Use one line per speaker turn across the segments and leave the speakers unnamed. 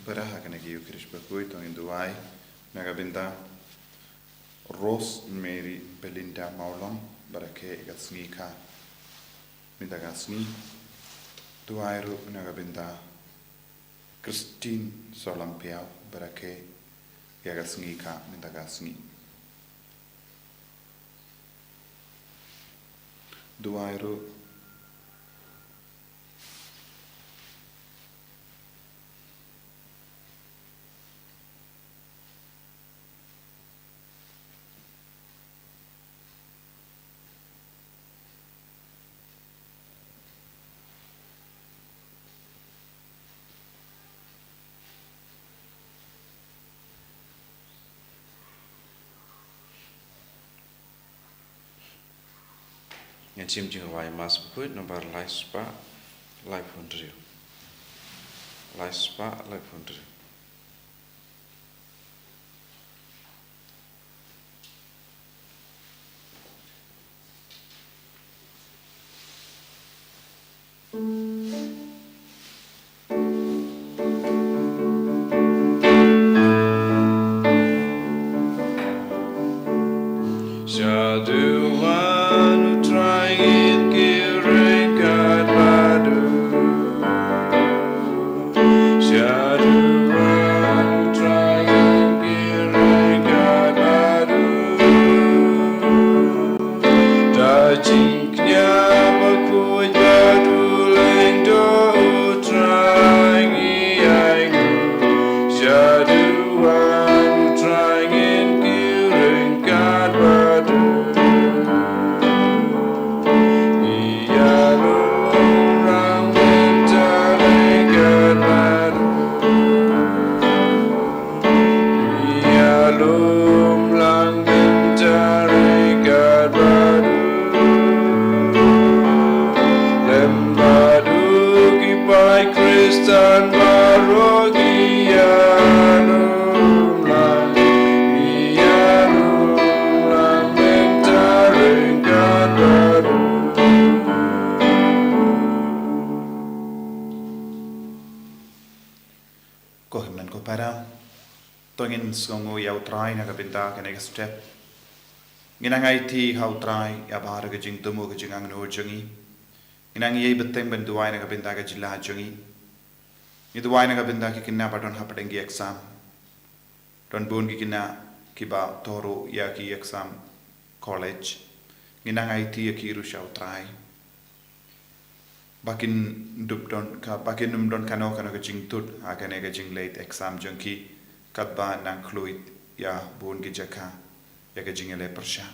para hakanagi ukrish Bakhuid tong induai nagabinda Rosemary Belinda Mawkhlam barake Sngi ka mindaga Sngi duairu nagabinda Christine Solampiao barake Sngi ka mindaga Sngi duairu
Nga chim ching wai mas Bakhuid nomor Lait-ïa live hundred. Lait-ïa live hundred.
Tongin songo yau try nagabinda kanega step ginangai ti hau try ya bahar ga jing tumu ga jing ang no jungi ginang ye beteng ben duai nagabinda ga jila jungi ni duai nagabinda ki kinna paton hapadengi exam don bun ki kinna kiba toro ya ki exam college ginangai ti ki ru shau try bakin dupdon ka bakin numdon kano kano ga jing tut ha kanega jing late exam jungi Kadba nang kluit ya bun gijaka ya gajingele persha.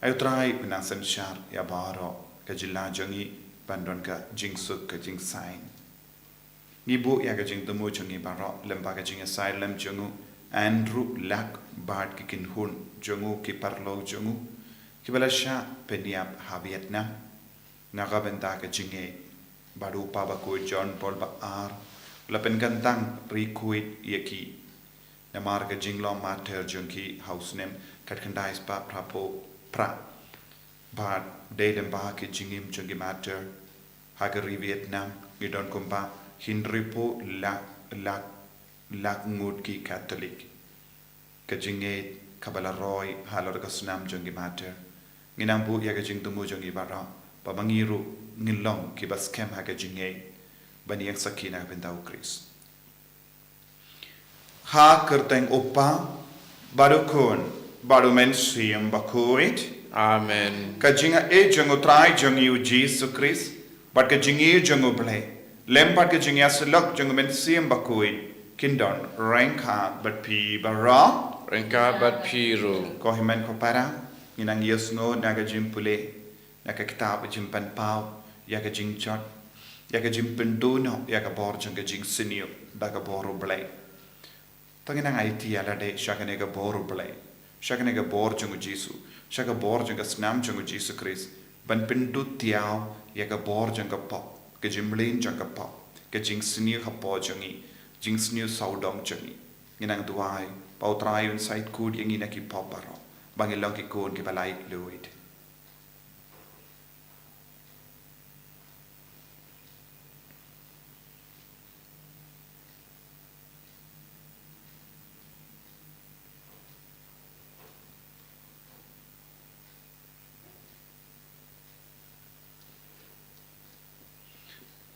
Ayo try nang senshar ya baro gajilla jangi bandon ka jingsuk ka jing sign. Nibu ya gajing temu jangi baro lemba gajing asai lem jangu Andrew lak bad kikin hun jangu ki parlo jangu ki balasha peniap ha Vietnam naga benta ka jinge baru pa Bakhuid John Paul ba ar lapen gantang Bakhuid yaki Namar ka jinglong mater junki house name katkandais pa prapo pra but dedem ba ki jingim jungi mater hagari Vietnam gidon kumpa hinripo la ngut ki Catholic ka jinge kabala roy halor ka sunam jungi mater nginambu ya ka jing tumu jungi bara pamangiru ngilong ki baskem ha ka jinge bani yang sakina bentau Chris Ha kerteng opa baru kun baru mensiam Bakhuid.
Amen.
Kajinga jango try jangi Jesus Christ, but kajingi jango blay. Lempat kajingi aselok jango mensiam Bakhuid. Kindon rengka but pi bara.
Rengka bat piru.
Kohiman ko para inang yesno naga jimpule naga kitab jimpan pau yaga jingchot yaga jimpenduno yaga bor janga jing sinio baga boru blay. Tanginang IT alade shakanega boru blay. Shakanega bor jungu Jisu. Shaka bor junga snam jungu Jisu Christ. Ban pintu tiao yaga bor junga pop. Ke jimlin junga pop. Ke jing sinio hapo jungi. Jing sinio saudong jungi. Ginang duai. Pau trayon sait kud yang ina ki pop baro. Bangilong ki kun ki Palei fluid.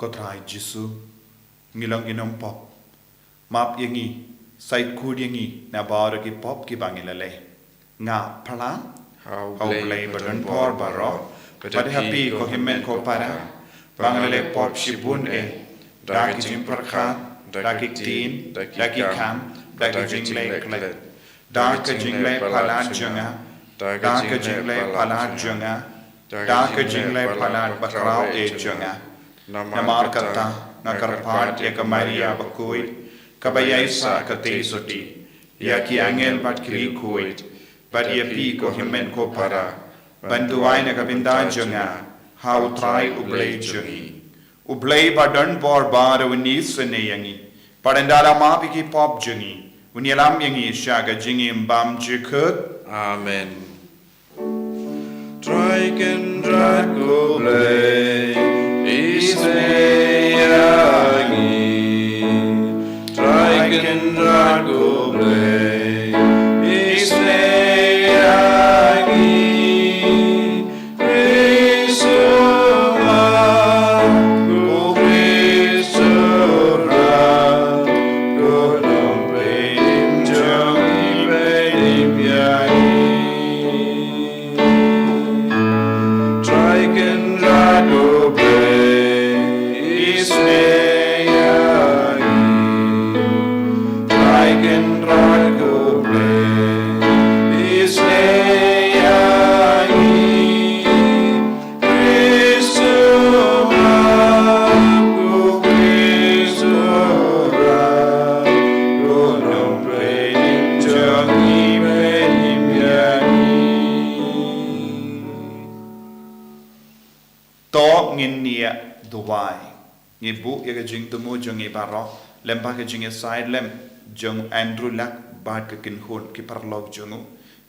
ko trai jisu ngilong inom pop map yangi sait kud yangi na bar ki pop ki bangilale nga phala
How
play badan por baro but happy ko himmen ko para bangale pop shibun daki jim parkha daki tin daki kham daki jingle klet daki jingle phala junga daki jingle phala junga daki jingle phala bakrao junga namar kata nakarpat ya kamaria Bakhuid kabayai sa kate soti ya ki angel bat kili kuit bat ya pi ko himmen ko para banduai na kabinda junga how try ublay jungi ublay badan bor bar unis ne yangi padandara ma pi ki pop jungi unyalam yangi shaga jingi mbam jikut
Amen. Strike and drag ublay Sngi. Strike and drag ublay Sngi. Ni bu ya jing tumu jong i baro lemba ke jing side lem jong Andrew lak bad ke kin hun ki parlog jongu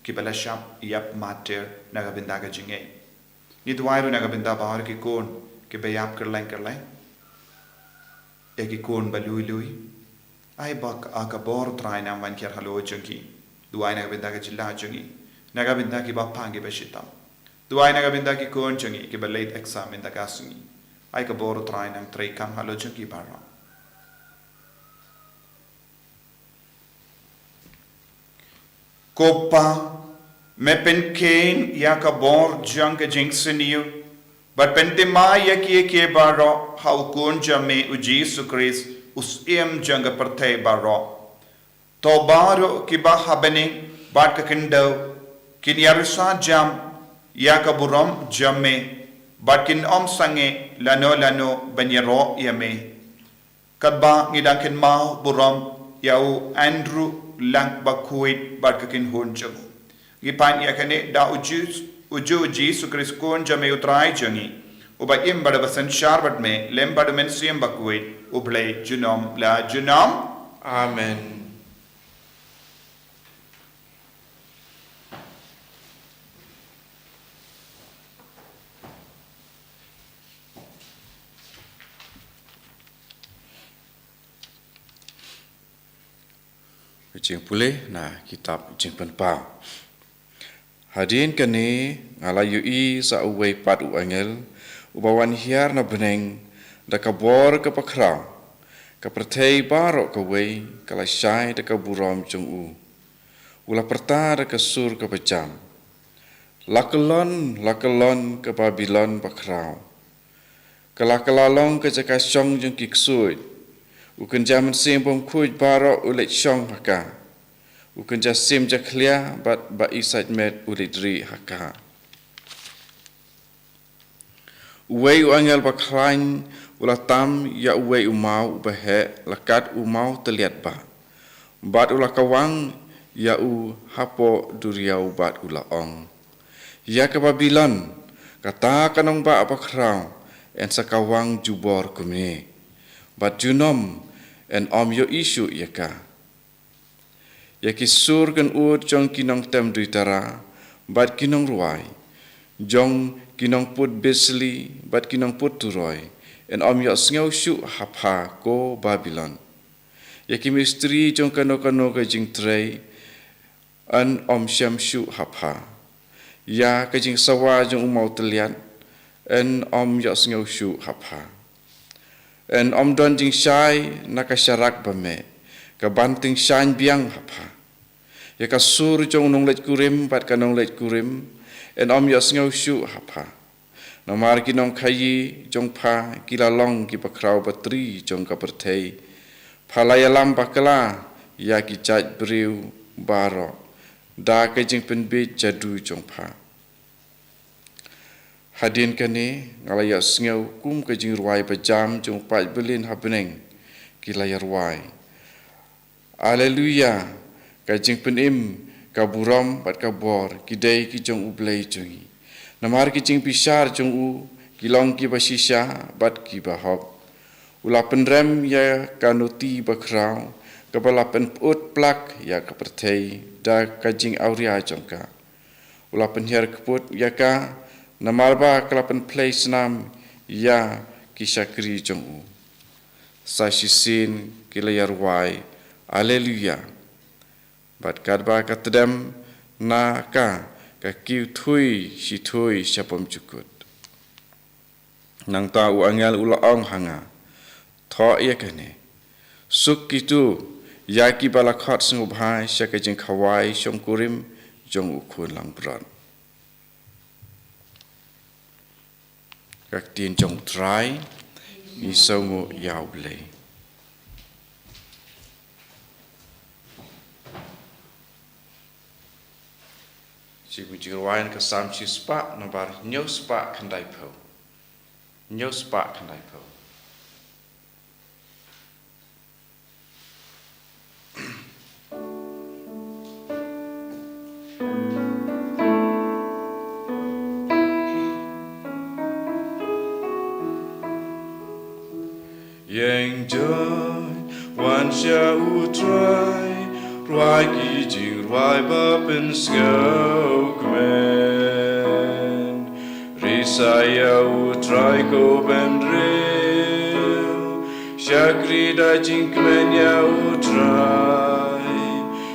ki bala shap yap mater naga binda ke jing ni duairu naga binda bahar ki kon ki be yap कर lai e ki kon balui lui ai bak aka bor trai nam van kier halo jongi duai naga binda ke jilla jongi naga binda ki ba pangi be shitam duai naga binda ki kon jongi ki be late exam in da kasungi ai ka bor trai nang trai kam halo jongi bara Kopa me pen kain ya ka bor jang ke jing siniu but pen te ma ya ke baro how kun jame uji sukris us em jang per te baro to baro ki ba habene bat ka kindo kin yarsa jam ya ka buram jame but kin om sange lano banyero yame kadba ngidang kin ma buram yau Andrew lang Bakhuid barkakin honjam gipan yakane da uji sukris kon jame utrai jangi uba im bada basan sharbat me lem bada men siem Bakhuid ublay junom la junam Amen. Jing pulih na kitab jing penpau. Hadin kini ngalayu i sa uwei pat u angel ubawan hiar na beneng da kabor ke pakrau ka pertei barok ke wei kala syai da ka buram jung u ula perta da ka sur ke pecam lakelon ke Babylon pakrau kalakalong ke cakasyong jung kiksui Ukan jaman sim pom kuj barok ulit syong haka. Ukan jasim jaklia bat ba isat met ulit ri haka. Uwei uangel baklain ulatam ya uwei umau ubahe lakat umau terlihat ba. Bat ulakawang ya u hapo duriau bat ulaong. Ya ke Babylon kata kanong ba apakrau en sakawang jubor kumni. Bat junom en om yo isu yaka. Yaki sur kan ud jong kinong tem duitara, bat kinong ruai. Jong kinong put besli, bat kinong put turoi. En om yo sngau shu hapha ko Babylon. Yaki mistri jong kano ke jing trei, en om syam shu hapha. Ya ke jing sawa jong umau telian, en om yo sngau shu hapha. En don jing shai nakasyarak bame. Ka banting shan biang hapa. Ya ka sur jong nong let kurim bat ka nong let kurim. En yas ngau shu hapa. Namar ki nong kayi jong pa kila long ki pakrau batri jong ka pertei. Palei alam bakala ya ki jat beriu baro. Da ka jing penbit jadu jong pa. Hadin kani ngalaya sngau kum ka jing ruai pajam jong pat belin habeneng kilaya ruai. Haleluya ka jing penim ka buram pat ka bor kidai ki jong ublei jongi. Namar ki jing pisar jong u kilong ki basisha bat ki bahop. Ula penrem ya kanuti bakrau kepala penput plak ya kepertei da ka jing auria jongka. Ula penher keput ya ka namarba kelapan play senam ya kisakri jongu. Sasisin kilayar wai. Haleluya. Bat kadba katedam na ka kiu thui si thui siapam cukut. Nang tau angel ulaong hanga. Tho ia kene. Suk kitu yaki balakot sengubhai syaka jeng kawai syong kurim jong ukun lang berat. Các tiên trong trái như sâu ngộ giàu lệ. Chỉ mình chỉ nói là sam chỉ spa nó bảo nhớ spa khăn đại phâu, nhớ spa khăn đại phâu. Yang joy wan sha u try roi ki jing roi ba pen skau kmen risaya u try ko ben re shakri da jing kmen ya u try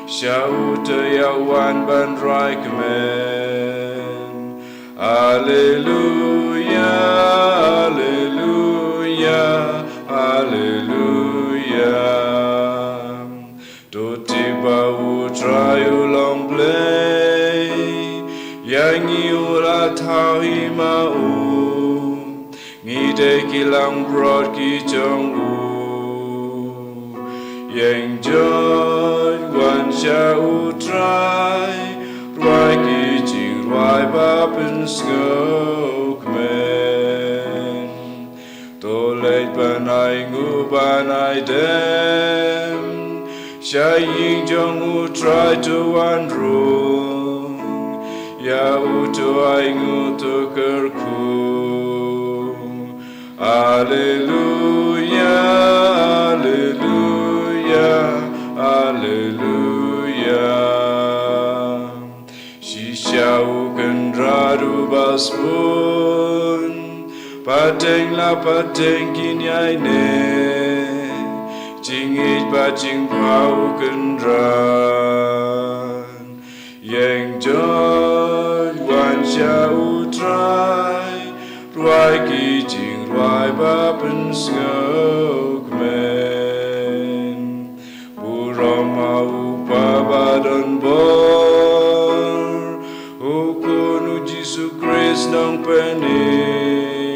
sha u te ya wan ban roi kmen hallelujah hallelujah Hallelujah. Do tiba u try long play. Yang iura tau ima u. Ngide kilang broad ki jong u. Yang joy wan sha u try. Roi ki jing roi ba pen skau kmen. To late banai ngu banai dem. Sha ying jong u try to one rung. Ya u to ai ngu to ker ku. Hallelujah, hallelujah, hallelujah. She shall can radu baspun. Pateng la pateng kinyai ne. Jing it ba jing pau kendran. Yang joy wan sha u try. Ruai ki jing ruai ba pen skau kmen. Burama u pa badan bor. Ukunu Jesu Christ nong penim.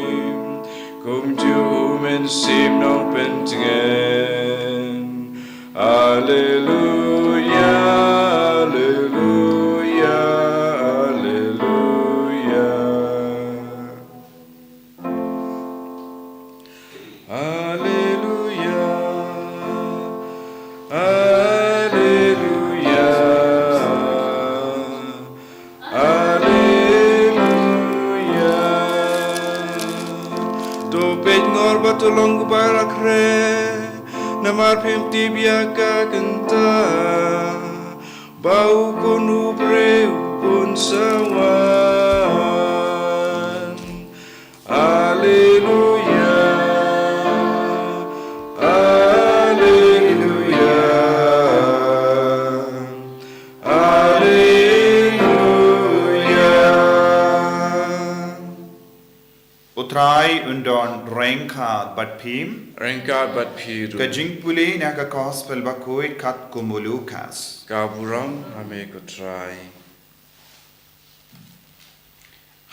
Kum ju men sim nong pentgen. Hallelujah, hallelujah, hallelujah. Hallelujah, hallelujah, hallelujah. Do pet ngor batulong barak re. Namar pimti biaka kenta bau kunu breu pun sawan. Hallelujah, hallelujah, hallelujah.
utrai undon rengka bat pim
Rengkat bat piru.
ka jing puli na ka gospel Bakhuid kat kumulukas.
Kaburam ame ko try.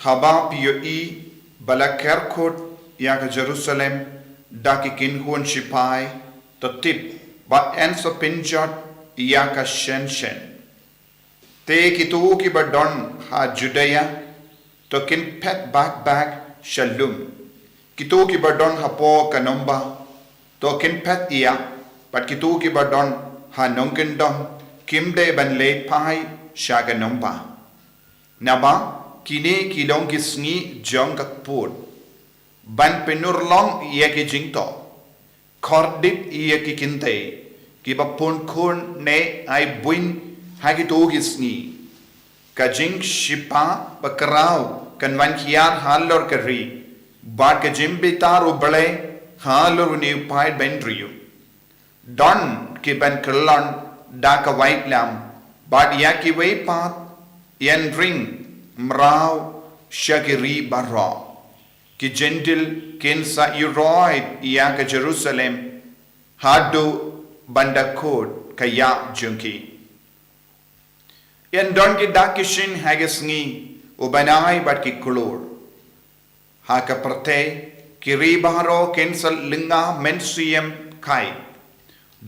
Haba piyo I bala kerkot ya ka Jerusalem daki kinhun shipai to tip ba enso pinjot ya ka shen. Te kitu ki badon ha Judea to kin pet back shalom. Kitu ki badon ha po kanomba to kin pet ia but kitu ki badon ha nongkindom kimde ban le pai shaga nomba. Naba kine kilong ki Sngi jong kak put ban penur long ia ki jingto kordit ia ki kinte ki bapun kun ne ai buin hagi tu ki Sngi ka jing shipa bakrau kan wan kiar halor kari bad ka jimbitar u bale halor ni pai bendriu don ki ban krlon da ka white lam bad ya ki way pat yen ring mrau shagiri barra ki gentle kinsa iroid ya ka Jerusalem hadu bandakod kaya junki yen don ki dakishin hagesngi ubanai bat ki kulur ha ka prate ki ribaro kinsal linga mensiem kai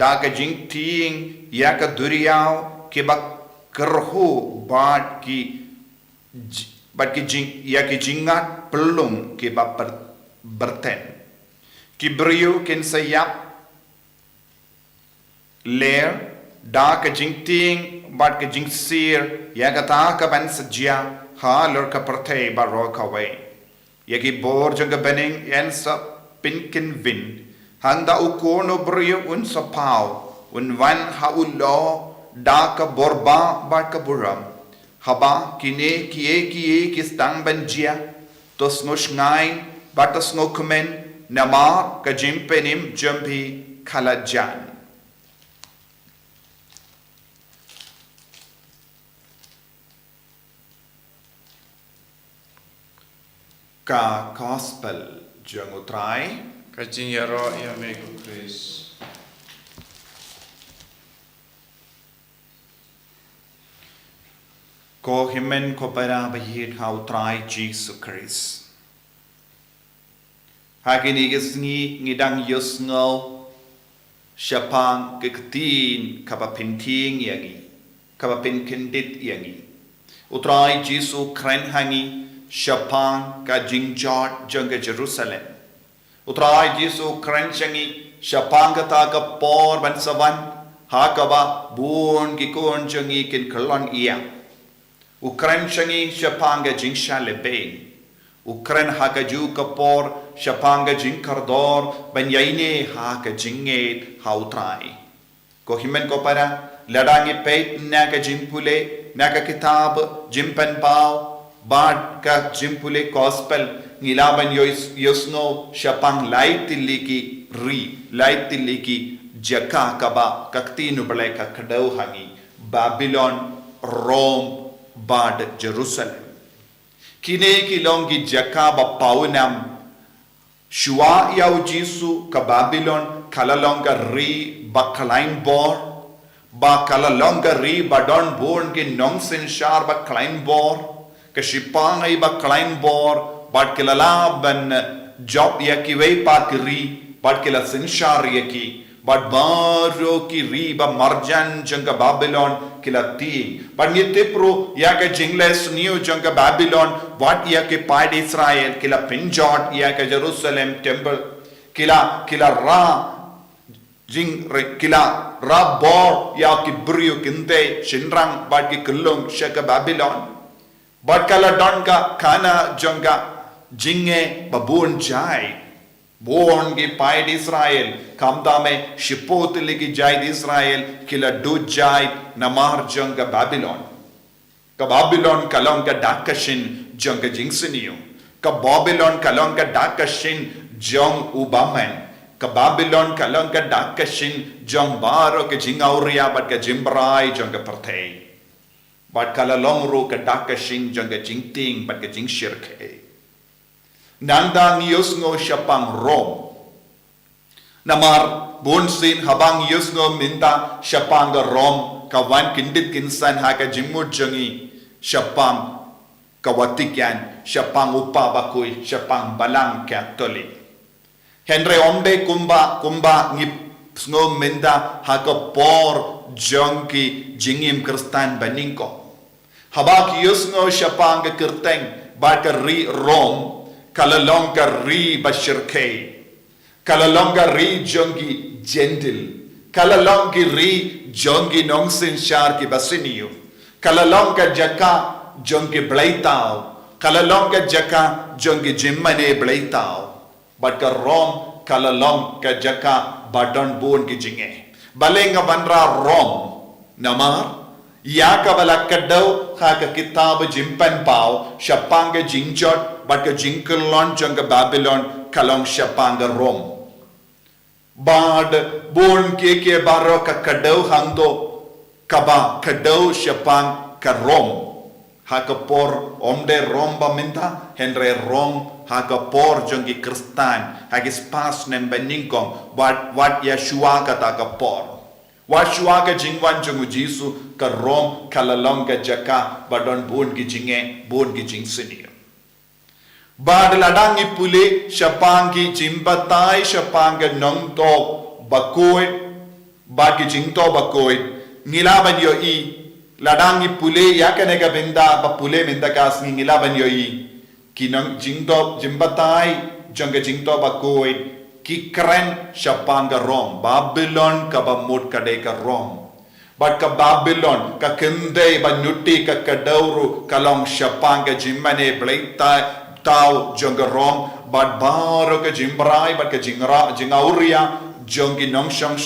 da ka jing ting ya ka duriao ki bak kerhu bat ki jing ya ki jingat pelung ki ba berten ki brio ken sayap ler da ka jing ting bat ka jing sir ya ka ta ka ban sajia ha lor ka prte ba ro ka we ya ki bor jang ka bening en sa pinkin vin handa u kono brio un sa pau un van ha u lo da ka borba bat ka buram haba kine kie kistang banjia tos ngosh ngai batas ngokumen namar ka jimpenim jumpi khalajan ka gospel jangutrai
Kajing yaro ya me ko Chris.
ko himen ko para bahit how try Jesus Christ hagini gisni ngidang yusngo syapang kektin kapapinting yangi kapapin kendit yangi utrai Jesus kren hangi syapang ka jingjot jangga Jerusalem utrai Jesus kren changi syapang kata ka por bansawan hakaba bun gikon jangi kin kelon iya Ukran shangi shapanga jingsha lebein. Ukran haka ju kapor shapanga jinkardor banyaine haka jinget hautrai. Ko himen ko para ladangi peit naka jimpule naka kitab jimpan pau bad ka jimpule gospel ngilaban yosno shapang lait-ïa lait-ïa jaka kaba kaktinu balai ka kadau hangi Babylon Rome bad Jerusalem. Kine kilongi jakaba paunam shua yau Jisu ka Babylon kalalonga ri bakalain bor ba kalalonga ri badon born ki Nongstoin shar bakalain bor ka shipangai bakalain bor bad kilala ban job yakiwei pakri bad kila sinshar yaki bad baro ki ri ba marjan janga Babylon kilati but nitipro yaka jingles new janga Babylon what yake paid Israel kila pinjot yaka Jerusalem temple kila ra bor yaki brio kinte shinrang but ki kulung shaka Babylon but kala donka kana janga jinge babun jai born ki paid Israel kamdame shipot ligi jai Israel kila do jai namar janga Babylon ka Babylon kalong ka dakashin janga jingsiniyo ka Babylon kalong ka dakashin jong ubaman ka Babylon kalong ka dakashin jong baro ka jingauria bat ka jimbrai janga partay bat kalalong ro ka dakashin janga jingting bat ka jingshirke nanda ngiyos siapang Rom. Namar bonsin habang ngiyos minta siapang Rom kawan kindit kinsan haka jimut jangi siapang kawatikyan siapang upa Bakhuid siapang balang Katolik. Henry omde kumba ngip sngo minda haka por jongki jingim Kristan baningko. Habak yusngo siapang kerteng baka ri Rom kalalong ka ri bashirkei kalalong ka ri jonggi gentil kalalong ki ri jonggi nongsin shar ki basiniyo kalalong ka jaka jonggi blaitao kalalong ka jaka jonggi jimmane blaitao but ka Rom kalalong ka jaka badon bon ki jinge balenga banra Rom namar ya ka bala kadau ha ka kitab jimpan pau shapanga jingjot but ka jinkelon janga Babylon kalong shapanga Rom bad bon ke baro ka kadau hangdo kaba kadau shapang ka Rom ha ka por omde Rom ba minta henre Rom ha ka por jangi Kristan ha ki spas nem beningkong what Yeshua kata ka por Washua ka jingwan jungu Jisu ka Rom kalalong ka jaka badon bon ki jinge bon ki jing senior. Bad ladang ipuli siapangi jimbatai siapanga nongto Bakhuid bad ki jingto Bakhuid ngilaban yo i ladang ipuli yakanega benda bapule menda kas ngilaban yo i kinang jingto jimbatai janga jingto Bakhuid ki keren siapanga Rom Babylon ka bamut kadai ka Rom but ka Babylon ka kende ba nuti ka kadauru kalong siapanga jimmane blaita tau jonga Rom but baro ka jimbrai but ka jingauria jongi nongshong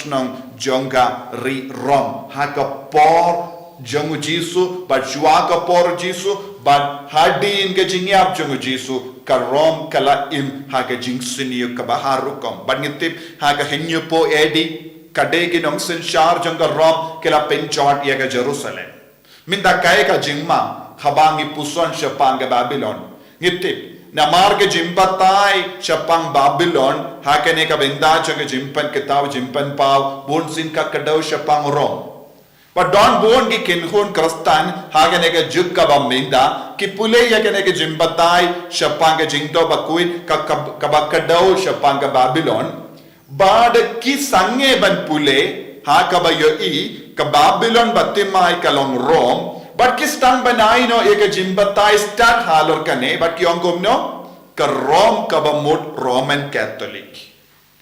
jonga ri Rom haka por jongu Jisu but shua ka por Jisu but hadin ka jingyap jongu Jisu ka Rom kala im haka jing siniyo ka baharukom but ngitip haka henyo po edi kadegi nong sin shar jonga Rom kala penchot yaga Jerusalem minda kaya ka jingma habangi puson siapanga Babylon ngitip na marga jimbatai siapang Babylon haka ne ka benda jonga jimpan kitaw jimpan paw bunsin ka kadaw siapang Rom but don bon ki kinhun Kristan haga ne ka juk ka bamminda ki pule ya ne ka jimbatai siapanga jingto Bakhuid ka kabakadaw siapanga Babylon bad ki sange ban pule ha ka ba yo i ka Babylon batimai kalong Rom but ki stang banai no eka jimbatai start halor kane but yong no ka Rom ka ba mut Roman Catholic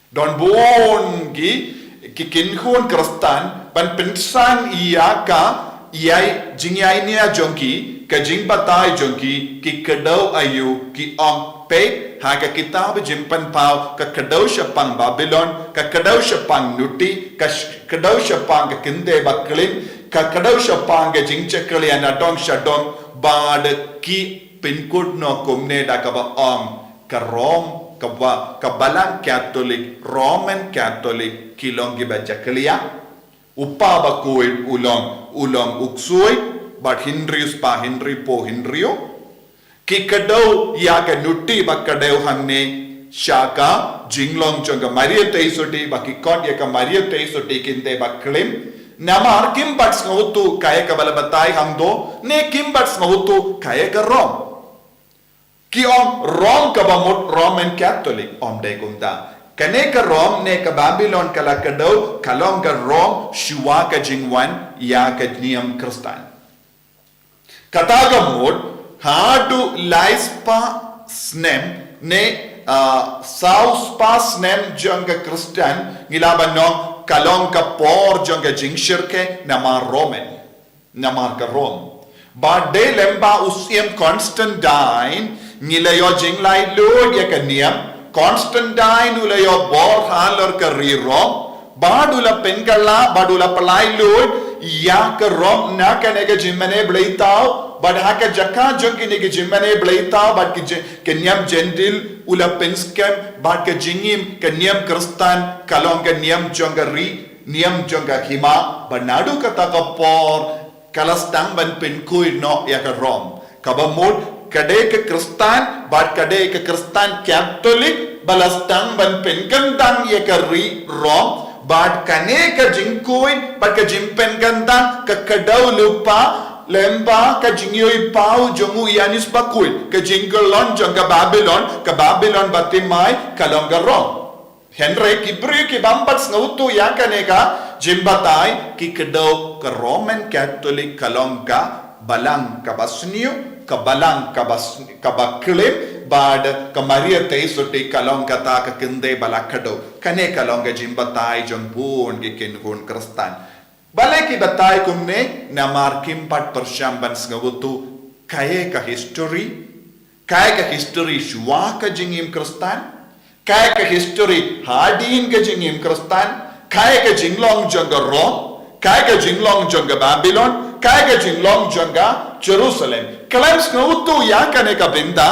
don bon ki kinhun Kristan ban pensan iya ka iyai jingyai nia jongki ka jingbatai jongki ki kadaw ayu ki ong pe ha ka kitab jimpan pau ka kadaw siapang Babylon ka kadaw siapang nuti ka kadaw siapang ka kinde baklin ka kadaw siapang ka jingchakali anadong shadong bad ki pinkut no kumne da ka ba ong ka Rom ka balang Catholic Roman Catholic kilong giba jaklia upa Bakhuid ulong uksuy but Hinrius pa Hinri po Hinrio ki kadaw ya ka nuti bakadaw hangne shaka jinglong jonga Maria teisoti bakikot ya ka Maria teisoti kinte baklim namar kimbats ngutu kaya ka balabatay hangdo ne kimbats ngutu kaya ka Rom ki om Rom ka bamut Roman Catholic om de kumta kane ka Rom ne ka Babylon kala kadaw kalong ka Rom shua ka jingwan ya ka niyam Kristan kataga mod hadu laispa snem ne sauspa snem jonga Kristan ngilaban no kalong ka por jonga jingshirke namar Roman namar ka Rom ba de lemba usiam Constantine ngilayo jinglay lord ya ka niyam Constantine ulayo bor halor ka ri Rom badula penkala badula palai lord ya ka Rom na ka nega jimmane blaitao bad haka jaka jongi nega jimmane blaitao bad ki kenyam gentil ula penskem bad ka jingim kenyam Kristan kalong ka niyam jonga ri niyam jonga hima banadu kata ka por kalastang ban penkuid no ya ka Rom kabamod kadai ke Kristen bat kadai ke Kristen Katolik balastang ban penkandang ye ke rom bat kane ke jingkuin bat ke jimpen kandang ke kadau lupa lemba ka jingyoi pau jongu ianis Bakhuid ka jinggelon jong ka Babylon batimai kalongga rom Henry kibri ki bambat ngautu ya kaneka jimbatai ki kedau ke Roman Catholic kalongga balang ka basniu ka balang ka baklim bad ka Maria Taïew kalong kata ka kende balakado kane kalongga jimbatai jong bun ki kinhun Kristen Palei ki batai kumne namar kimpat persyamban sengagutu kaya ka history shua ka jingim Kristen kaya ka history hadin ka jingim Kristen kaya ka jinglong jangga Rom kaya ka jinglong jangga Babylon kaya ka jinglong jangga Jerusalem kalam sengagutu ya kane ka benda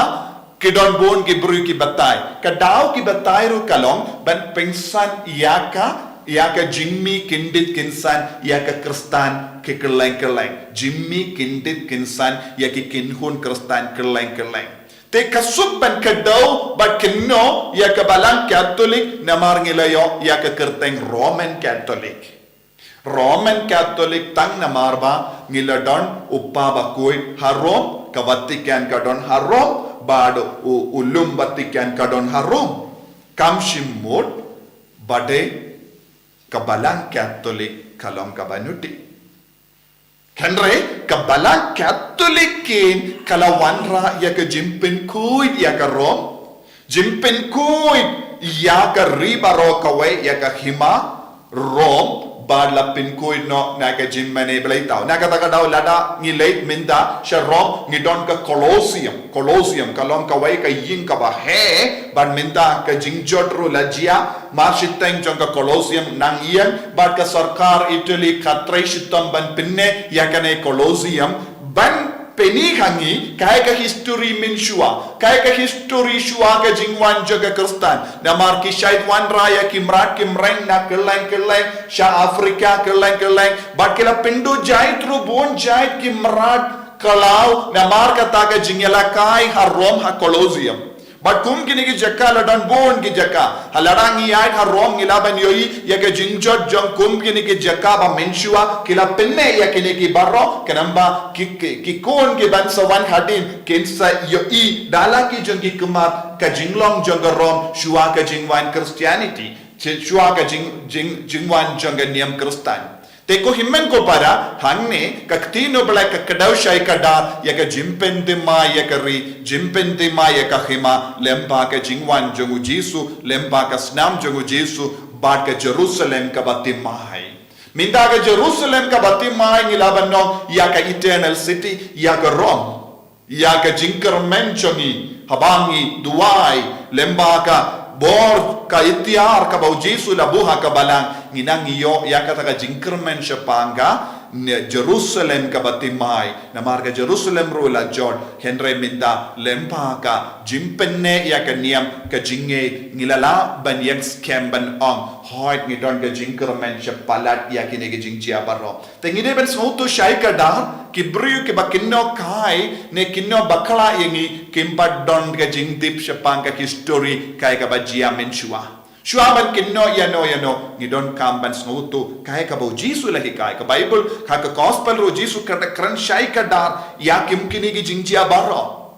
kidon bon ki bru ki batai kadau ki batai ru kalong ban pengsan ia ka jimmi kindit kinsan ia ka Kristen ke keleng jimmi kindit kinsan ia ki kinhun Kristen keleng te kasub ban kadau bat kinno ia ka balang Katolik namar ngilayo ia ka kerteng Roman Katolik tang namar ba ngiladon uppa Bakhuid harom ka Vatican kadon harom bado ulum Vatican kadon harom kamshimut bade kabalang Katolik kalong kabanuti. Henry kabalang Katolikin kalawanra ya ka jimpen kuid ya ka Rom, jimpen kuid ya ka ribaro kawe ya ka hima Rom badla pin kuid no na ka jimmane belaitao na ka daw lada ngi late minda sha Rom ngi don ka Colosseum kalong kawe ka yin ka ba he ban minda ka jingjotru lajia marshiteng jong ka Colosseum nang iyan bad ka sarkar Italy ka treshitam ban pinne ya ka ne Colosseum ban peni hangi kaya ka history min shua ka jingwan jaga Kristen namar ki syait wan raya kimrat kimreng na keleng sha Afrika keleng bat kila pindu jait ru bon jait kimrat kalau namar kata ka jingela kai harom ha Colosseum but kum kini ki jaka ladan bon ki jaka haladang iai harom ngilaban yoi ya ka jingjot jong kum kini ki jaka ba menshua kila penne ya kini ki barro kenamba ki kon ki ban sawan hadin kensa yoi dala ki jong ki kumat ka jinglong jong rom shua ka jingwan Christianity shua ka jingwan jong niam Kristen Teko himmen ko para hangne kaktino bala ka kadaw shay kada ya ka jimpen dima ya ka hima lempa ka jingwan jongu Jesu lempa ka snam jongu Jesu bat ka Jerusalem ka batimai minda ka Jerusalem ka batimai ngilaban no ya ka eternal city ya ka Rome ya ka jingkermen jongi habangi duai lemba ka bor ka itiar ka bau Jesu labuha ka balang nginang iyo ya kata ka jingkermen syapanga Jerusalem ka batimai namar ka Jerusalem rula jod Henry minda lempa ka jimpenne ya ka niam ka jinge ngilala ban yang scam ban ong hoit ngidon ka jingkermen syapalat ya kini ka jingjia baro tengide ben sautu syai ka dar kibriu ke bakinno kai ne kinno bakala yangi kimpat don ka jingdip syapang ka history kai ka bajia menshua Shuaban kinno yano ngidon kamban sngutu kai ka bau Jesu lahi kai ka Bible ka gospel ro Jesu ka kran shai ka dar ya kimkini gi jingjia baro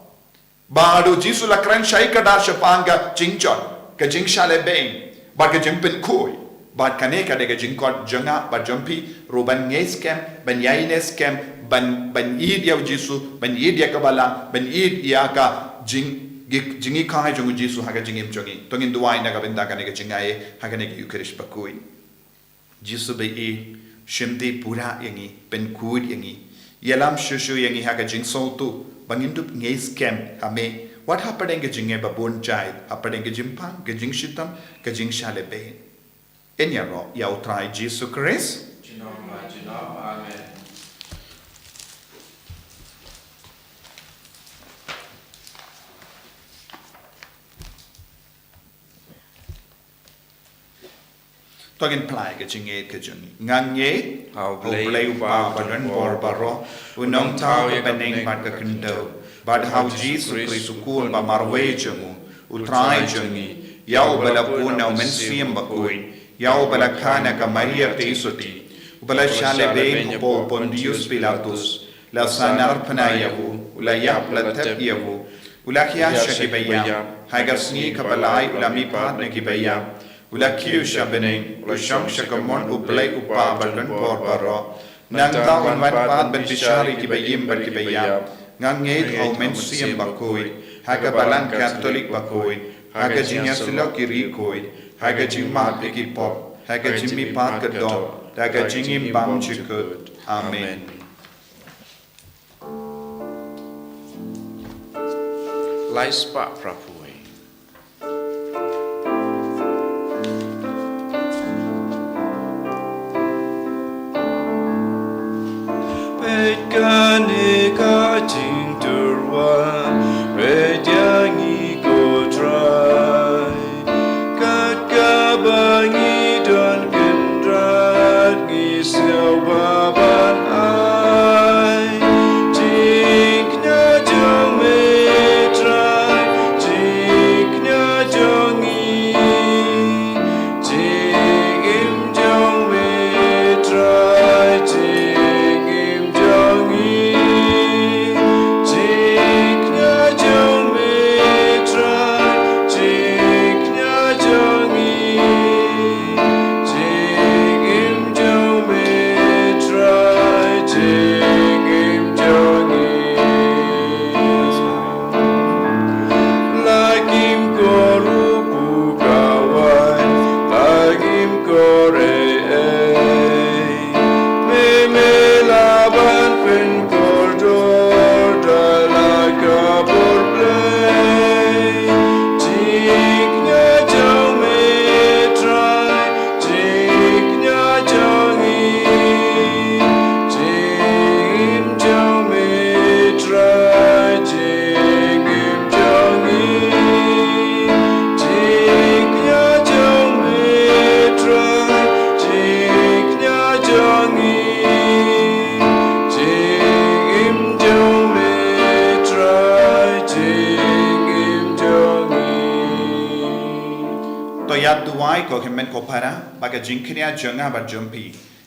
bado Jesu la kran shai ka dar shapanga jingjon ka jingshale bein ba ka jingpen koi ba kane ka de ka jingkot janga ba jumpi ruban ngeskem ban yaineskem ban id ya Jesu ban id ya ka bala ban id ya ka jingi kai jongu Jesu haga jingim jongi tongin duai na gabenda kane ga jingai haga ne Eucharist Bakhuid Jesu be shimdi pura yangi pen kuid yangi yalam shushu yangi haga jing tu bangindup ngais kem hame what happened ga jingai babon jai happened ga jimpang ga jing shitam ga jing shale be enyaro ya utrai Jesu Christ amen tokin plai ke jinget ke jungi ngang ye
Hau
play
play
ba
ba
badan
badan
bor baro unong tau ke beneng bat ke kendo bad hau Jesus Christ kun ba marwe jungu utrai jungi yau bala puna men siem Bakhuid yau bala kana ka Maria te isuti bala shale be po Pontius Pilatus la sanar pna yahu ula yap la tep yahu ula khia shaki bayam haga Sngi ka Palei ula mi pat ne ki bayam ula kiu shabeneng ula shang shakamon u play u pa badan bor baro nang ta on wan pat ben bishari ki bayim bar ki bayam ngang nget au men siem Bakhuid haga balang Catholic Bakhuid haga jinya silo ki rikoid haga jima peki pop haga jimi pat ka do haga jingim bam chikut amen
Lai spa prapui.
Beit gani ka jing durwa, beit yangi go dry. Kat kabangi don kendrat ngi siawaban ai. Jing na jong me dry, jing na jongi. Jing im jong me dry, jing im jongi. Jing na jong me dry, jing na jongi. Jing im jong me dry, jing im jongi. Lagim koru bukawan, lagim kore me laban pen kordor dalaga borplay. Jiknya jong me try, jiknya jongi. Jim jong me try, jim jongi. Jiknya jong me try, jiknya jongi. Jim jong me try, jim jongi.
to ya tuai ko kemen ko para baga jinkria jonga ba jumpi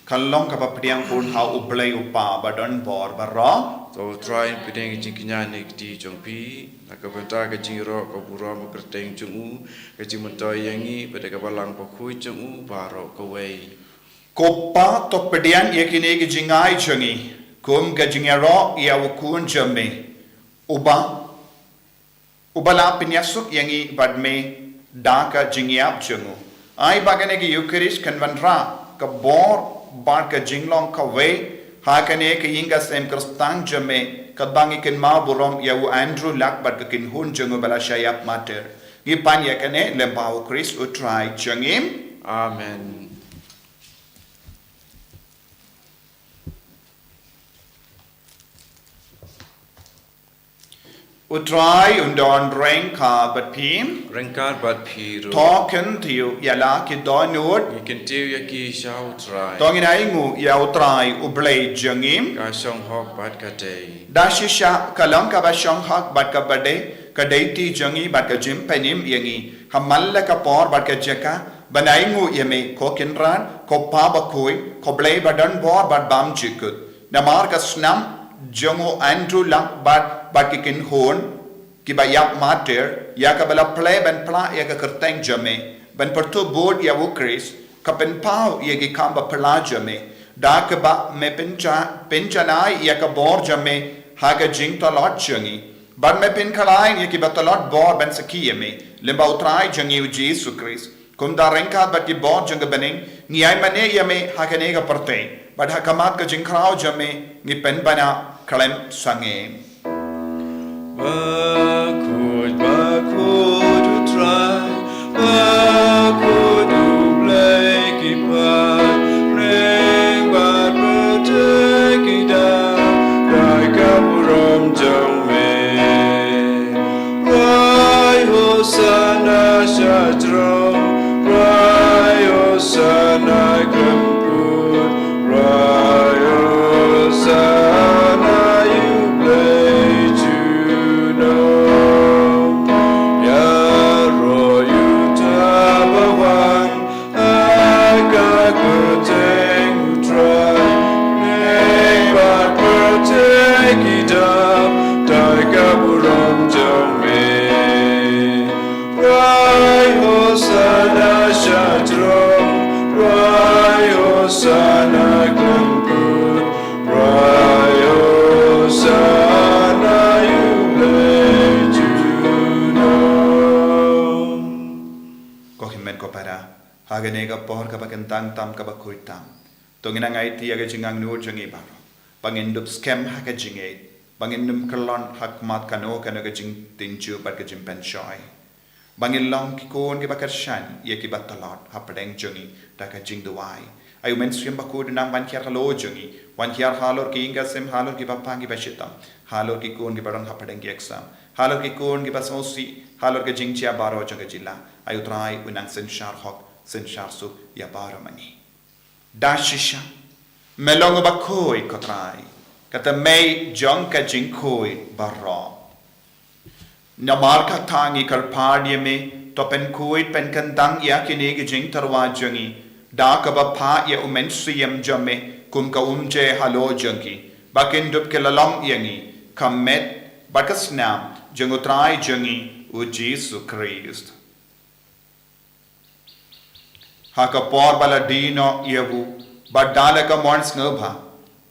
kallong ka papriang pun hau u play u pa badan bor baro
So try pideng jingkinya ni di jongpi, nak benta ke jingro ke bura makerteng jungu, ke jimentoy yangi pada ke balang Bakhuid jungu baro ke wei.
ko pa to pedian yakine ke jingai jongi kum ga jingero ya ukun jame uba ubala pinyasuk yangi badme daka jingyap jungu ai bagane ke Eucharist kanvanra ka bor bar ka jinglong ka wei hakane ke inga sem kristang jame ka bangi ken ma burom ya u Andrew lak bad ka kin hun jungu bala shayap mater gi pan yakane lembau Christ utrai jangim
Amen.
utrai undon reng ka bat pim
Rengkar bat piru.
token tiu yala ki donut
Ikan tiu yaki shau try.
tongin aingu ya utrai ublay jangim
Ka song hok bat katay.
dashisha kalam ka ba shong hak bat ka bade ka deiti jangi bat ka jim penim yangi hamalla ka por bat ka jaka banaingu yeme ko kinran ko pa Bakhuid ko blay badan bor bat bam jikut namar ka snam jongo Andrew lak bat ki kin hon ki ba yak mater ya ka bala play ban pla ya ka kerteng jame ban pertu board ya wo Chris ka pen pau ya ki kamba pla jame da ka ba me penjanai ya ka bor jame ha ka jing to lot jangi ban me pen khalai ya ki ba to lot bor ban sakiye me limba utrai jangi u Jesus Christ kum da renka bat ki bor jang baning ni ai mane ya me ha ka ne ka parte bat ha kamat ka jing krau jame ni pen bana kalem sange
Bakhuid, Bakhuid, utrai, Bakhuid, ublay kipat, reng bat betek idam, rai kaburam jong me. Rai hosana shadro, rai hosana kemput Rayo sana you play juno Ya royu tabawan Agak beteng utrai Nebat bertek idam Dai kaburam jome Rai hosana syajrom Rai hosana kemput Rai hosana yulejuno
Ko himmen ko para hagane ka por ka bakentang tam ka Bakhuid tam tongina ngai ti aga jingang nu jangi baro bangindup scam haka jingai bangindum kelon hak mat kano kana ka jing tinju bat ka jim pen shoy bangin long ki kon ki bakar shan ye ki batalot hapadeng jangi ta ka jing duai ayu men swim Bakhuid nang ban kiar halo jangi wan kiar halor ki inga sim halor ki bapangi bashitam halor ki kon ki barang hapadeng ki exam halor ki kon ki basosi halor ki jing chia baro janga jilla ayu trai unang sen shar hok sen shar su ya baro mani dashisha melong Bakhuid ko trai kata mei jong ka jing khoi baro namar ka tangi kar padye me to pen Bakhuid pen kandang ya kini ki jing tarwa jangi da ka ba pha ya umen siyam jame kum ka umje halo jangi bakin dup ke lalong yangi kamet bakasnam jangutrai jangi u Jesus Christ haka por bala dino yevu badala ka mons ngobha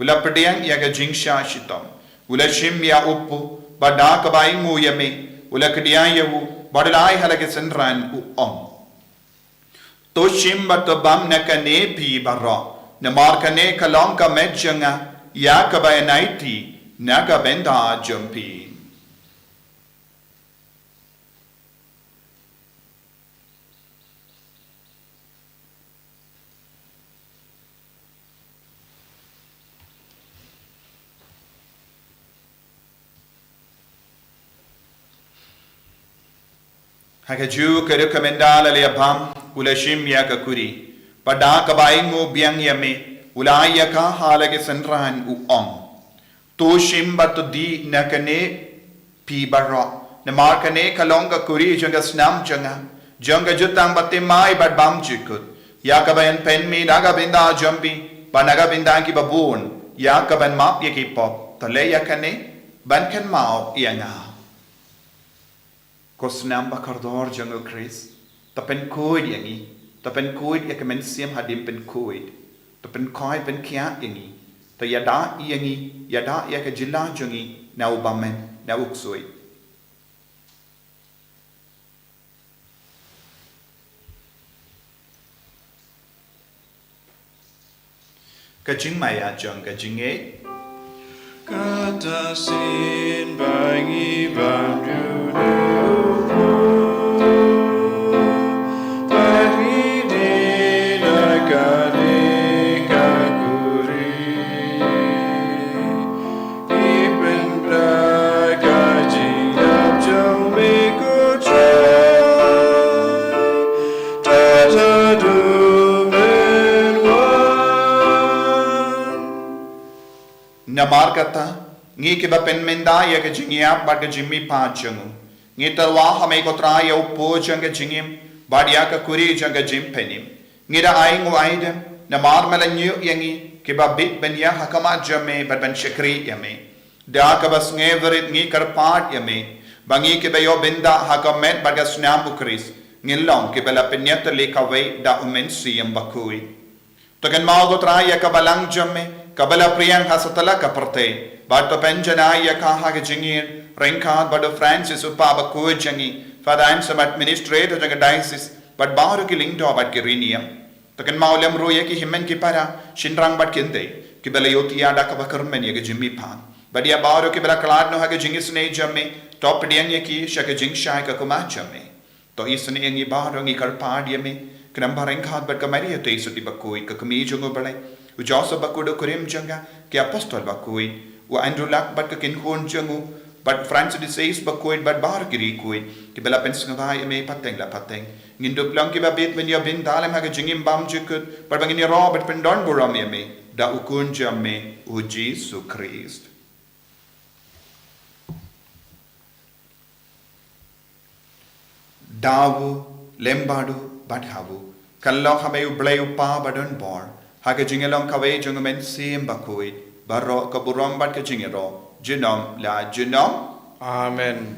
ula pediang ya ga jingsha shitam ula shim ya uppu badaka bai mu yame ula kedian yevu badalai halake senran u om to shim bat bam nakane pi barra na markane kalong ka medjanga ya ka bai naiti naga benda jumpi haka ju ka rekomendala le bam ula shim ya ka kuri pada ka bai mu biang yame ula ya ka halage senran u om to shim bat di nakane pi barra na markane kalonga kuri janga snam janga jutang batte mai bat bam jikut ya ka bayan pen mi naga binda jambi panaga binda ki babun ya ka ban map ye ki pop tale ya kane ban kan mau yanga ko snam bakardor jango Chris ta pen Bakhuid yangi ta pen Bakhuid ya kemen siam hadim pen Bakhuid ta pen koi pen kya yangi ta yada yangi yada ya ka jilla jangi na ubamen na uksoi ka jingmaya jang ka jinge
Kata sin bangi bandune
namar kata ngi ke ba pen menda ya ke jingia ba ke jimmi pa jangu ngi tarwa hame ko tra ya upo janga jingim ba dia ka kuri janga jim penim ngi da ai ngu aidem namar melanyu yangi ke ba bit ben ya hakama jame ba ben shakri yame da ka bas nge verit ngi kar pat yame bangi ke ba yo benda hakamet ba ga snam ukris ngi long ke ba la penyat le ka we da umen siyam Bakhuid to kan ma go tra ya ka balang jame kabala priyang hasatala kaparte bato penjana ya kaha ke jingir renkat bado Francis upa Bakhuid jangi father I'm some administrator janga diocese but baru ki lingdo bat ki riniam takan maulem ro ye ki himmen ki para shinrang bat kinte ki bela yotia da ka bakarmen ye ke jimmi pan badia baru ki bela klad no ha ke jingis ne jamme top diang ye ki shaka jing shai ka kuma jamme to isne ngi baru ngi kar pad ye me kram bareng khat bat ka mari ye te sudi Bakhuid ka kami jongo balai Ujosa Bakhuid kurim janga ke apostol Bakhuid wa andrulak bat ka kin khon jangu but Francis says Bakhuid but bar kiri kuid ki bela pen sngai me pateng la pateng ngindup lang ki babit when you bin dalem ha jingim bam jukut but bangin ro but pen don buram me da ukun jamme u Jesus Christ dawu lembadu badhawu kallo khabe blay upa badon bor ha jingelong kawe jungmen sim Bakhuid baro kaburam bad ka jingero Junom la junom.
Amen.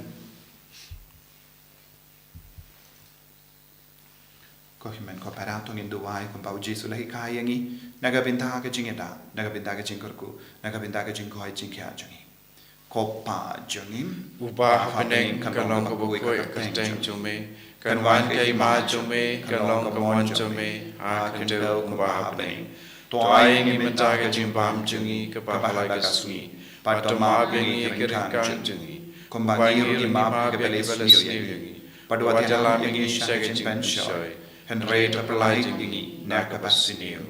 Ko himen ko paratong induway kung pau Jesu lahi kaya ngi nagabinta ka jingeda nagabinta ka jingkorku nagabinta ka jingkoy jingkya jangi. Ko pa jangim
Uba hapeneng kalong kabukoy kateng jume kanwan kay ma jume kalong kawan jume ha kendo kuba hapeneng. Tuay ngi mentaga jimbam jungi kapahalaga sungi. Patoma bengi kirikan jungi. Kumbangi rima kebele sniwi. Padua jala bengi shaga jimpenshoy. Henry to Palei jingi nakabasiniu.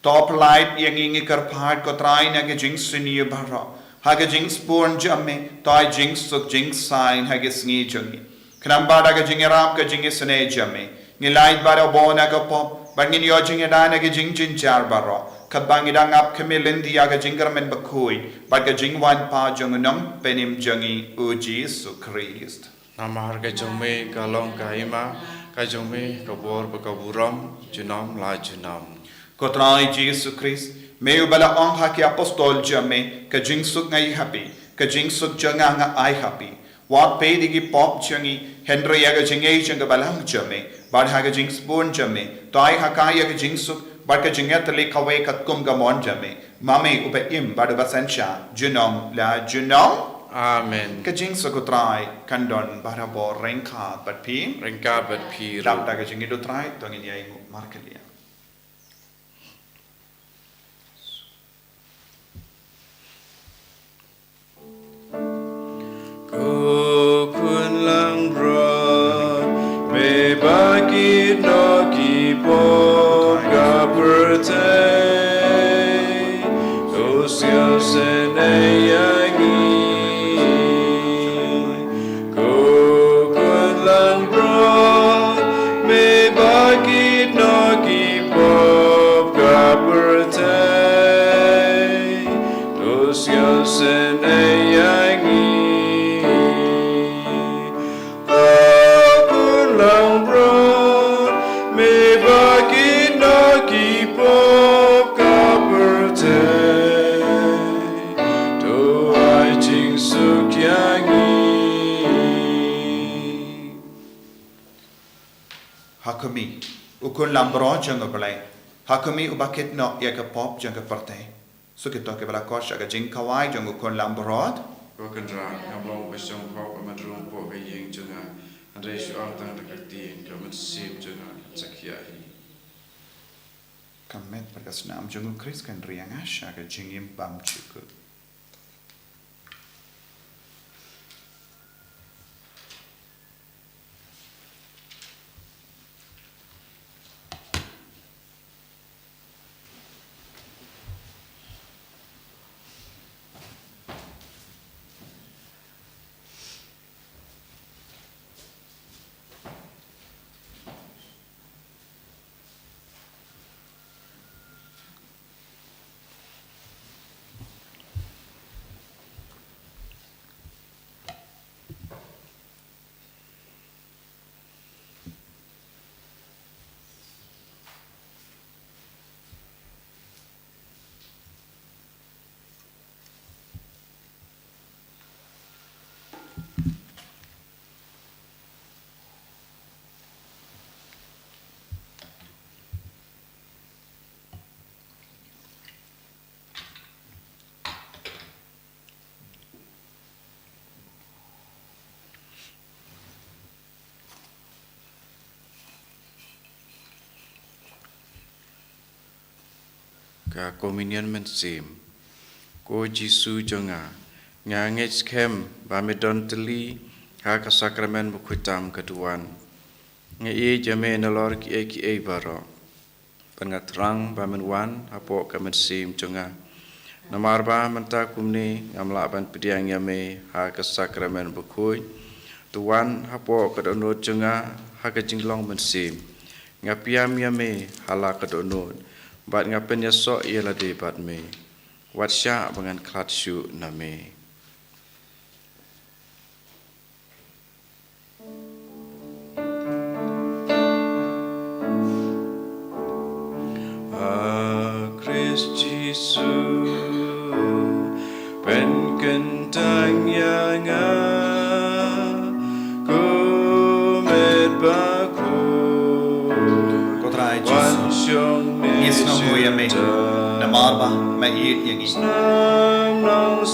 Top light yangi karpad ko try naga jing siniu baro. Haga jing spoon jamme toy jing suk jing sign haga sngi jungi. Kanambada ga jing rap ka jing sne jamme. Nilait baro bona ka pop. Bangin yo jing edana ga jing jinjar baro. Kabangidang ap kamilin diaga jingarmen Bakhuid, baga jingwan pa jungunong penim jungi u Jesus Christ.
Namahar ka jume kalong kaima ka jume kabor bakaburam junam la junam.
Kotrai Jesus Christ, meu bala ong haki apostol jame ka jingsuk ngai happy, ka jingsuk janga nga ai happy. Wat pe digi pop jungi Henry yaga jingay janga balang jame, bad haga jingsbon jame, toy hakaya ka jingsuk Barka jingat li kawe kat kum gamon jame. Mame upe im badu basensha. Junom la junom.
Amen.
Ka jing sakutrai kandon barabo rengka bat pi.
Rengka bat pi.
Dapta ka jingi do trai tongin yai markelia.
Ko kun lang bro me bagi no ki po.
Hakumi, ukun lambro janga Palei. Hakumi ubakit no yaga pop janga parte. Sukito ke bala kosh aga jing kawai janga ukun lambrod.
Kokandra ngablong besong pop amadrum po kayeng junga. Andre shu altang dekati kamat sip junga sakiahi.
Kamet perkasnam janga Chris kan riang asha aga jingim bam chukut.
Ka communion men sim. Ko Jisu jonga. Ngangej kem bamedon teli ha ka sakramen bukhutam keduan. Nge jame nalor ki e baro. Pangatrang bamenwan apo kamen sim jonga. Namarba menta kumni ngamla ban pediang yame ha ke sakramen Bakhuid tuan hapo kadonot jenga ha ke jinglong mensim ngapiam yame hala kadonot bat ngapen yasok ialah debat me wat sya bangan klat syu name Christ Jesus pen kentang yang kumet Bakhuid
Kotrai Jesus Ngisno huya me Namarba mait yangi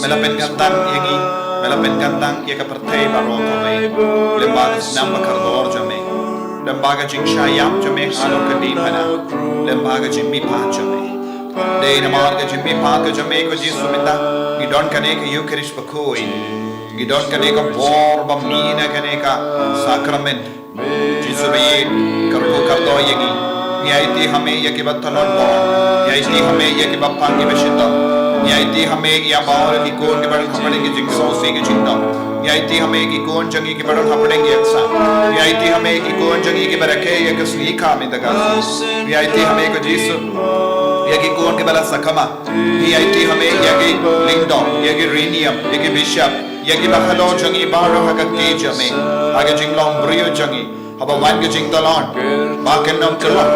Melapen kantang yangi Melapen kantang ya kapertay baro kome Lembaga sinamba kardor jame Lembaga jing syayam jame halor kadimana Lembaga jing mipa jame Dei namarga jing mipa ka jame ko jisu minta Gidon kane ka Eucharist Bakhuid Gidon kane ka borba mina kane ka sakrament Jisu bayi karko kardo yangi Niyaiti hame ya ki battalon bo Niyaiti hame ya ki bappan ki bashita Niyaiti hame ya baur ki kon ki badan hapane ki jing sausi ki chinta Niyaiti hame ki kon jangi ki badan hapane ki aksa Niyaiti hame ki kon jangi ki barake ya ki snika me daga Niyaiti hame ko jisu ya ki kon ki bala sakama Niyaiti hame ya ki lingdom ya ki renium ya ki bishop ya ki bahalo jangi baharo hakak ki jame Aga jing long brio jangi Haba wan ke jing talon Baken nam talon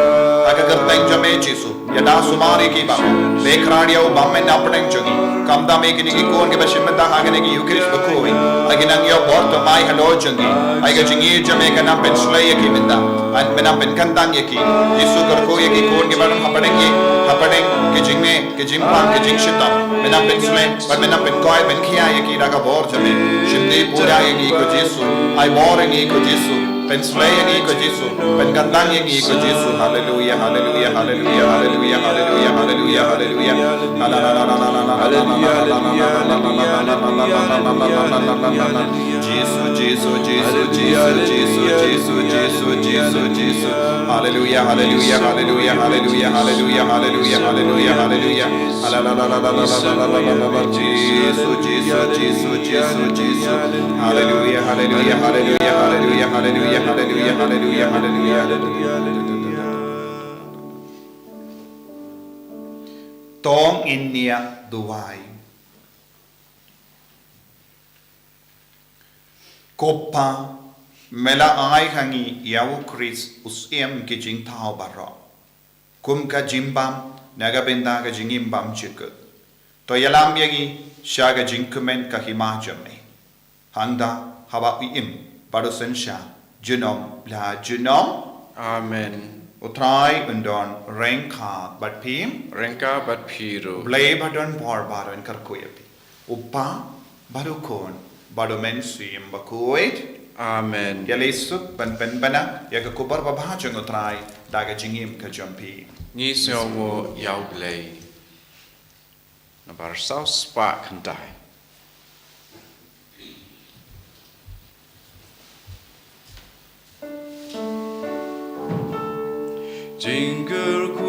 Aga gerteng jame jisu Yada sumari ki ba Bekraniya u bamme napdeng jangi Kamda me ki niki kon ke bashimda haga niki Eucharist Bakhuid Agi nang yo borto mai halo jangi Aiga jingi jame ka nam pen slay ki minda An menam pen kantang yaki Jisu garko yaki kon ke badan hapadeng ki Hapadeng ke jing me ke jing pan ke jing shitam Menam pen slay But menam pen koi pen kia yaki daga bor jame Shimdi pura yaki ko jisu Ai boring ko jisu Pen slay yang ikut Yesus, pen kantang yang ikut Yesus. Haleluya, haleluya, haleluya, haleluya, haleluya, haleluya, haleluya. Yesus, Yesus, Yesus, Yesus, Yesus, Yesus, Yesus, Yesus, Yesus. Haleluya, haleluya, haleluya, haleluya, haleluya, haleluya, haleluya, haleluya. Yesus, Yesus, Yesus, Yesus, Yesus. Haleluya, haleluya, haleluya, haleluya, haleluya. Hallelujah, hallelujah, hallelujah, hallelujah. Tong innia duwai. Koppa mela ai hangi yawu Chris usiem ki jing tao barro. Kum ka jimbam naga benda ka jingimbam chikut. To yalam yagi shaga jingkumen ka himajame. Hangda hawa im baru sensha. Genom la genom.
Amen.
Utrai undon rengka bat pim.
Rengka bat piru.
Blay badon bor baron karkuyapi. Upa badukon badomen sim Bakhuid.
Amen.
Yalisuk ban bana yaga kubar babahajang utrai daga jingim ka jumpi.
Ni sewo yau blay. Nabar sau spark kendai. Jingle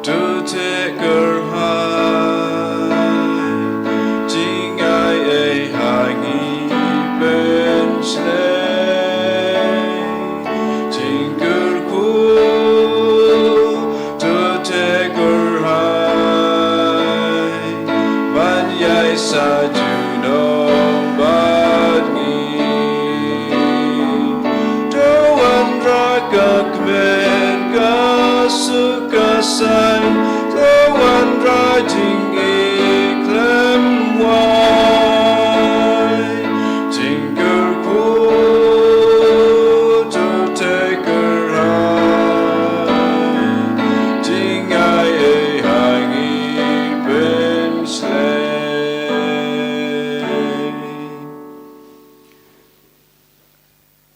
to take her high, Jing ai hangi ben sleigh. Jingle to take her high, Ban yai sa junong bad Kakmen kasukasai Tawan rajing iklem wai Jingle to take her high Jing ai hangi ben sleigh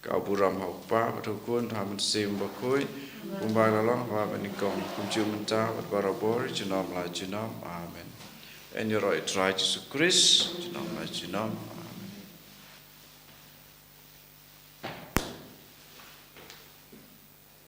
Kau buram hau pa berhubung hamin sim Bakhuid Kumbai lalong wa benikong kunjung mentah berbarabor jenam la jenam amen. En yoro itrai Jesus Christ jenam la jenam.